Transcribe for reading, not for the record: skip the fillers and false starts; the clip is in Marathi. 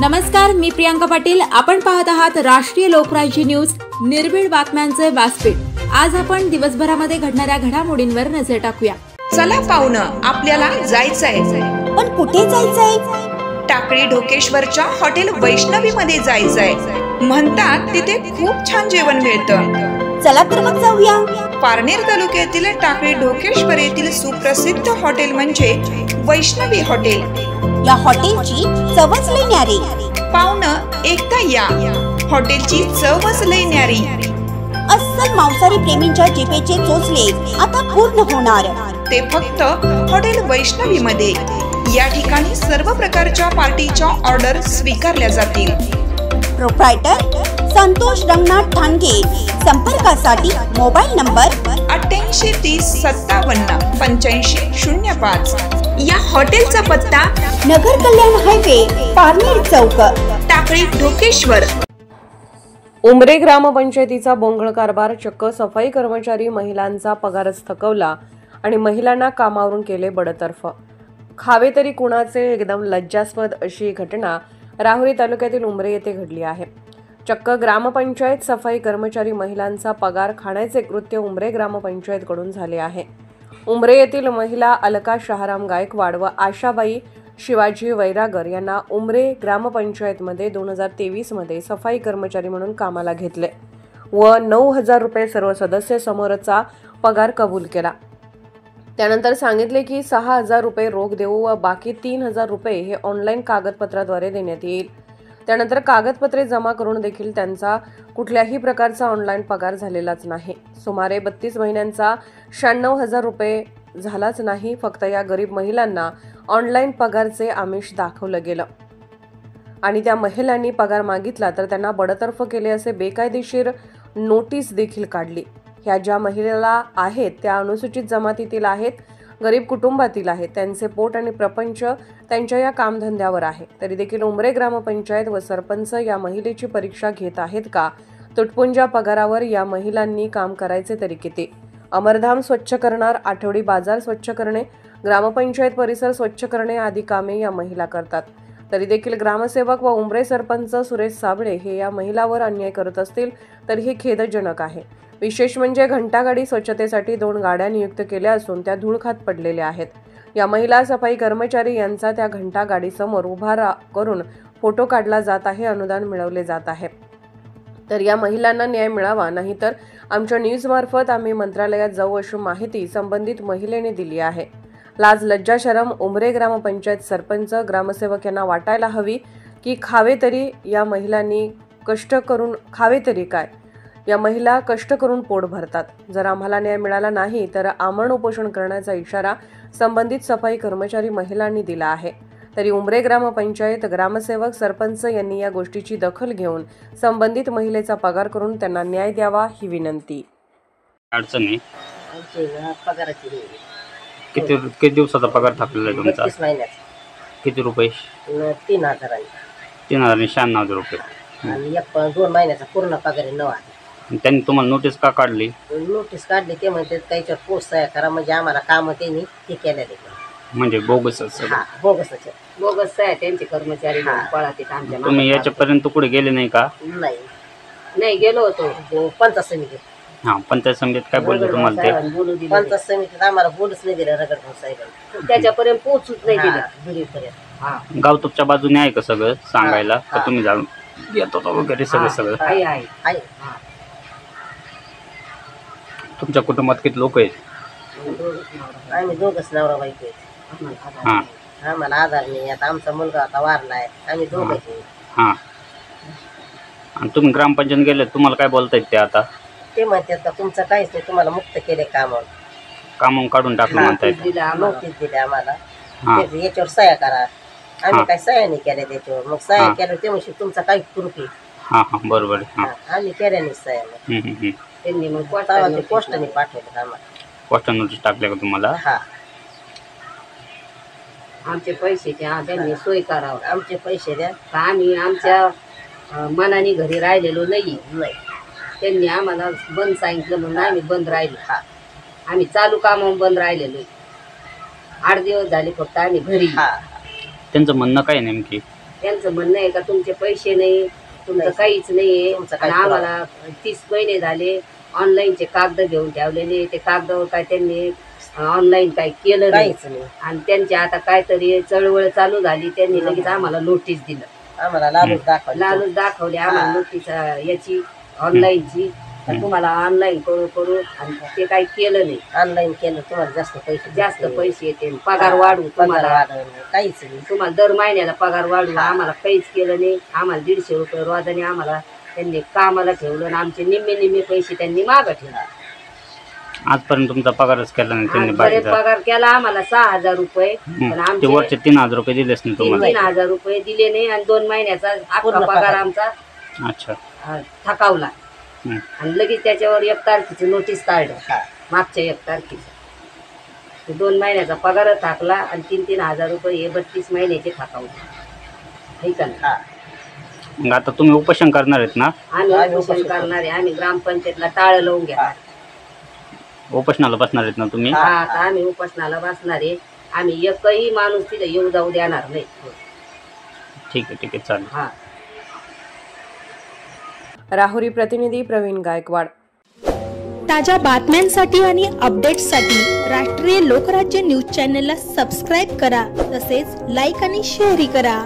नमस्कार, मी प्रियांका पाटील. आपण पाहत आहात राष्ट्रीय लोकराज्य न्यूज, निर्भीड बातम्यांचे व्यासपीठ. आज आपण दिवसभरामध्ये घडणाऱ्या घडामोडींवर नजर टाकूया. चला पाहुणं, आपल्याला जायचंय. पण कुठे जायचंय? टाकळी ढोकेश्वरच्या हॉटेल वैष्णवी मध्ये जायचंय. म्हणतात तिथे खूप छान जेवण मिळतं. चला तर मग जाऊया. पारनेर तालुक्यातील टाकळी ढोकेश्वर येथील सुप्रसिद्ध हॉटेल म्हणजे वैष्णवी हॉटेल. या हॉटेलची चवच लई न्यारी. पाहुणं, एकदा या. हॉटेलची चवच लई न्यारी. अस्सल मांसाहारी प्रेमींच्या जिभेचे चोचले आता पूर्ण होणार. ते फक्त हॉटेल वैष्णवी मध्ये. या ठिकाणी सर्व प्रकारच्या पार्टीच्या ऑर्डर स्वीकारल्या जातील. प्रोप्रायटर संतोष रंगनाथ ठाणगे. संपर्कासाठी मोबाईल नंबर 8830578505. या हॉटेलचा पत्ता नगर कल्याण हायवे, पारनेर चौक, टाकळी ढोकेश्वर. उमरे ग्रामपंचायतीचा बोंगळ कारभार. चक्क सफाई कर्मचारी महिलांचा पगारच थकवला आणि महिलांना कामावरून केले बडतर्फ. खावे तरी कुणाचे, एकदम लज्जास्पद अशी घटना राहुरी तालुक्यातील उमरे येथे घडली आहे. चक्क ग्रामपंचायत सफाई कर्मचारी महिलांचा पगार खाण्याचे कृत्य उमरे ग्रामपंचायतकडून झाले आहे. उमरे येथील महिला अलका शहाराम गायकवाड व आशाबाई शिवाजी वैरागर यांना उमरे ग्रामपंचायतमध्ये 2023 मध्ये सफाई कर्मचारी म्हणून कामाला घेतले व 9,000 रुपये सर्व सदस्य समोरचा पगार कबूल केला. त्यानंतर सांगितले की 6,000 रुपये रोख देऊ व बाकी 3,000 रुपये हे ऑनलाईन कागदपत्राद्वारे देण्यात येईल. त्यानंतर कागदपत्रे जमा करून देखील त्यांचा कुठल्याही प्रकारचा ऑनलाईन पगार झालेलाच नाही. सुमारे 32 महिन्यांचा 96,000 रुपये झालाच नाही. फक्त या गरीब महिलांना ऑनलाईन पगारचे आमिष दाखवलं गेलं आणि त्या महिलांनी पगार मागितला तर त्यांना बडतर्फ केले असे बेकायदेशीर नोटीस देखील काढली. ह्या ज्या महिला आहेत त्या अनुसूचित जमातीतील आहेत, गरीब कुटुंबातील आहेत. त्यांचे पोट आणि प्रपंच त्यांच्या या कामधंद्यावर आहे. तरी देखील उमरे ग्रामपंचायत व सरपंच या महिलेची परीक्षा घेत आहेत का? तुटपुंजा पगारावर या महिलांनी काम करायचे तरी किती? अमरधाम स्वच्छ करणार, आठवडी बाजार स्वच्छ करणे, ग्रामपंचायत परिसर स्वच्छ करणे आदी कामे या महिला करतात. तरी देखील ग्रामसेवक व उमरे सरपंच सुरेश साबळे हे या महिलावर अन्याय करत असतील तर हे खेदजनक आहे. विशेष म्हणजे घंटागाडी स्वच्छतेसाठी 2 गाड्या नियुक्त केल्या असून त्या धूळ खात पडलेल्या आहेत. या महिला सफाई कर्मचारी यांचा त्या घंटागाडीसमोर उभा करून फोटो काढला जात आहे, अनुदान मिळवले जात आहे. तर या महिलांना न्याय मिळावा, नाहीतर आमच्या न्यूजमार्फत आम्ही मंत्रालयात जाऊ अशी माहिती संबंधित महिलेने दिली आहे. लाज लज्जा शरम उमरे ग्रामपंचायत सरपंच ग्रामसेवक यांना वाटायला हवी की खावे तरी या महिलांनी कष्ट करून खावे तरी काय? या महिला कष्ट करून पोट भरतात. जर आम्हाला न्याय मिळाला नाही तर आमरण उपोषण करण्याचा इशारा संबंधित सफाई कर्मचारी महिलांनी दिला आहे. तरी उमरे ग्रामपंचायत ग्रामसेवक सरपंच यांनी या गोष्टीची दखल घेऊन संबंधित महिलेचा पगार करून त्यांना न्याय द्यावा ही विनंती. अडचणी किती दिवसाचा पगार थापलेला आहे तुमचा? 32 महिन्याचा. किती रुपये? 3,000. 3,096 रुपये. आणि 2 महिन्याचा पूर्ण पगार आहे 9,000. त्यांनी तुम्हाला नोटीस का काढली? नोटीस काढली ते म्हणते त्याच्यावर पोस्ट तयार करा, म्हणजे आम्हाला काम त्यांनी ते केलेले. म्हणजे बोगस? बोगस आहे त्यांचे कर्मचारी पळातील आमच्या. तुम्ही याच्यापर्यंत कुठे गेले नाही का? नाही गेलो होतो पंचायत समितीत. पंचायत समितीत काय बोलले तुम्हाला ते? पंचायत समितीत आम्हाला बोलूच नाही दिलं रगडभाऊ साहेबांनी. त्याच्यापर्यंत पोहोचूच नाही दिलं. दुरीपर्यंत गाव तुमच्या बाजूने आहे का सगळं सांगायला? का तुम्ही जाऊन येतो वगैरे सगळं? आहे. तुमच्या कुटुंबात किती लोक आहेत? आम्ही दोघंच नवरा बायको आहेत. आम्हाला आधार नाही. आता आमचा मुलगा आता वारलाय. आम्ही दोघंच. आणि तुम्ही ग्रामपंचायत गेले, तुम्हाला काय बोलतायत ते? आता ते म्हणतात का तुमचं काहीच नाही, तुम्हाला मुक्त केले कामावून काढून टाकलं म्हणतायत. नोटीस दिली आम्हाला, याच्यावर सह्या करा. आम्ही काय सह्या नाही केल्या त्याच्यावर. मग सह्या केल्या ते म्हणजे तुमचा काही प्रूफ आहे. बरोबर. आम्ही केल्या नाही सह्या. त्यांनी मग पोस्टाने पाठवलं आम्हाला. पोस्टा नोटीस टाकल्या का तुम्हाला? आमचे पैसे द्या, त्यांनी सोय करावं. आमचे पैसे द्या. आम्ही आमच्या मनाने घरी राहिलेलो नाही. त्यांनी आम्हाला बंद सांगितलं म्हणून आम्ही बंद राहिलो. आम्ही चालू कामावर बंद राहिलेलो. 8 दिवस झाले फक्त आम्ही घरी. त्यांचं म्हणणं काय नेमकी? त्यांचं म्हणणं आहे का तुमचे पैसे नाही, तुमचं काहीच नाहीये. तुमचं काही आणि आम्हाला 30 महिने झाले ऑनलाईनचे कागद घेऊन ठेवलेले, ते कागदावर काय त्यांनी ऑनलाईन काय केलं नाही. काहीच नाही. आणि त्यांची आता काहीतरी चळवळ चालू झाली, त्यांनी लगेच आम्हाला नोटीस दिलं, आम्हाला लालूच दाखवली. लालच दाखवले आम्हाला नोटीस याची ऑनलाईनची, तुम्हाला ऑनलाईन करू आणि ते काही केलं नाही. ऑनलाईन केलं तुम्हाला जास्त पैसे येते, पगार वाढवू तुम्हाला, काहीच नाही. तुम्हाला दर महिन्याला पगार वाढवू. आम्हाला काहीच केलं नाही. आम्हाला 150 रुपये रोजाने आम्हाला त्यांनी कामाला ठेवलं आणि आमचे निम्मे पैसे त्यांनी मागं ठेवले. आजपर्यंत तुमचा पगारच केला नाही त्यांनी आजपर्यंत बाकीचा. पगार केला आम्हाला 6,000 रुपये, पण ते आमचे वरचे 3,000 रुपये दिलेच नाही तुम्हाला. 3,000 रुपये दिले नाही आणि 2 महिन्याचा अख्खा पूर्ण पगार पगार. आमचा अच्छा. थकावला. हम्म. आणि लगेच त्याच्यावर 1 तारखेची नोटीस काढलं, मागच्या 1 तारखेची. 2 महिन्याचा पगार थाकला आणि 3,000 रुपये हे 32 महिन्याचे थाकावले. ठीक आहे. मग आता तुम्ही उपोषण करणार आहेत ना? आम्ही उपोषण करणार आहे. आम्ही ग्रामपंचायतला टाळं लावून घ्या. उपोषणाला बसणार आहेत ना तुम्ही? हा, आता आम्ही उपोषणाला बसणार आहे. आम्ही एकही माणूस तिथे येऊ जाऊ देणार नाही. ठीक आहे चालेल. हा. राहुरी प्रतिनिधी प्रवीण गायकवाड. ताज्या बातम्यांसाठी आणि अपडेट्ससाठी राष्ट्रीय लोकराज्य न्यूज चॅनलला सबस्क्राईब करा, तसेच लाईक आणि शेअरही करा.